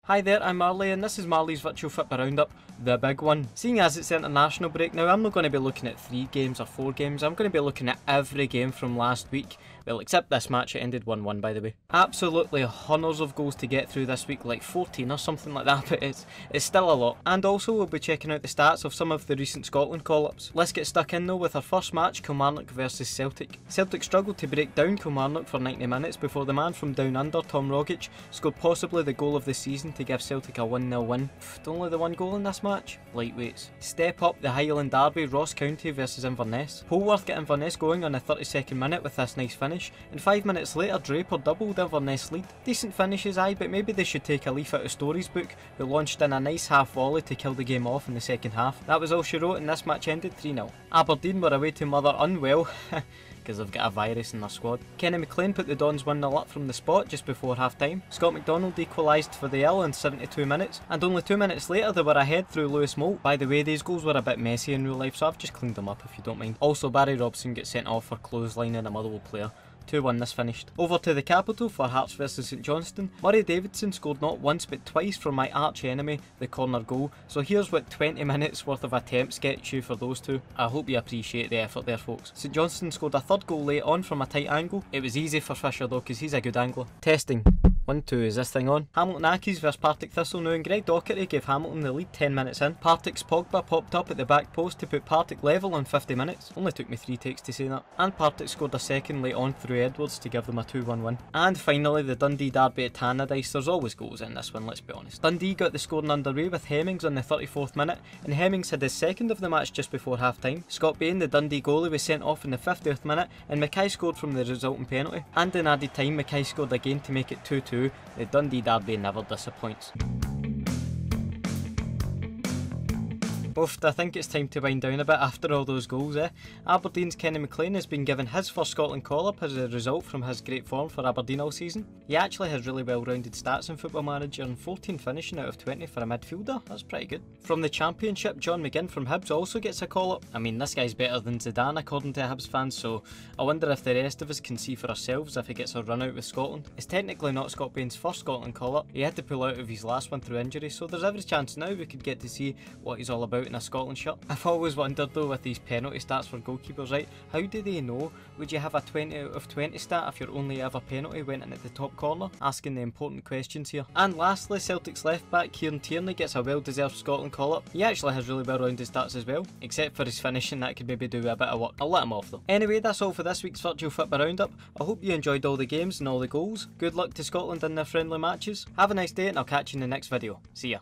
Hi there, I'm Marley and this is Marley's virtual Fitba roundup, the big one. Seeing as it's the international break now, I'm not going to be looking at 3 games or 4 games, I'm going to be looking at every game from last week. Well, except this match, it ended 1-1 by the way. Absolutely hundreds of goals to get through this week, like 14 or something like that, but it's still a lot. And also we'll be checking out the stats of some of the recent Scotland call-ups. Let's get stuck in though with our first match, Kilmarnock versus Celtic. Celtic struggled to break down Kilmarnock for 90 minutes before the man from down under, Tom Rogic, scored possibly the goal of the season to give Celtic a 1-0 win. Only the one goal in this match? Lightweights. Step up the Highland derby, Ross County versus Inverness. Polworth get Inverness going on the 32nd minute with this nice finish, and 5 minutes later Draper doubled Inverness lead. Decent finishes aye, but maybe they should take a leaf out of Story's book, who launched in a nice half volley to kill the game off in the second half. That was all she wrote and this match ended 3-0. Aberdeen were away to Mother unwell, because they've got a virus in their squad. Kenny McLean put the Dons 1-0 up from the spot just before half time. Scott McDonald equalised for the Ill in 72 minutes, and only 2 minutes later they were ahead through Lewis Moult. By the way, these goals were a bit messy in real life, so I've just cleaned them up if you don't mind. Also, Barry Robson gets sent off for clotheslining a Motherwell player. 2-1 this finished. Over to the capital for Hearts vs St Johnstone. Murray Davidson scored not once but twice from my arch enemy, the corner goal. So here's what 20 minutes worth of attempts gets you for those two. I hope you appreciate the effort there, folks. St Johnstone scored a third goal late on from a tight angle. It was easy for Fisher though, because he's a good angler. Testing. 1-2, is this thing on? Hamilton Accies vs Partick Thistle now, and Greg Docherty gave Hamilton the lead 10 minutes in. Partick's Pogba popped up at the back post to put Partick level on 50 minutes. Only took me 3 takes to say that. And Partick scored a second late on through Edwards to give them a 2-1 win. And finally the Dundee derby at Tannadice. There's always goals in this one, let's be honest. Dundee got the scoring underway with Hemmings on the 34th minute, and Hemmings had his second of the match just before half time. Scott Bain, the Dundee goalie, was sent off in the 50th minute, and Mackay scored from the resulting penalty. And in added time Mackay scored again to make it 2-2. The Dundee derby never disappoints. Oof, I think it's time to wind down a bit after all those goals, eh? Aberdeen's Kenny McLean has been given his first Scotland call-up as a result from his great form for Aberdeen all season. He actually has really well-rounded stats in Football Manager and 14 finishing out of 20 for a midfielder, that's pretty good. From the Championship, John McGinn from Hibs also gets a call-up. I mean, this guy's better than Zidane according to Hibs fans, so I wonder if the rest of us can see for ourselves if he gets a run out with Scotland. It's technically not Scott Bain's first Scotland call-up, he had to pull out of his last one through injury, so there's every chance now we could get to see what he's all about in a Scotland shirt. I've always wondered though with these penalty stats for goalkeepers, right, how do they know? Would you have a 20 out of 20 stat if your only ever penalty went in at the top corner? Asking the important questions here. And lastly, Celtic's left back Kieran Tierney gets a well-deserved Scotland call-up. He actually has really well-rounded stats as well, except for his finishing, that could maybe do a bit of work. I'll let him off though. Anyway, that's all for this week's Virtual Fitba Roundup. I hope you enjoyed all the games and all the goals. Good luck to Scotland in their friendly matches. Have a nice day and I'll catch you in the next video. See ya.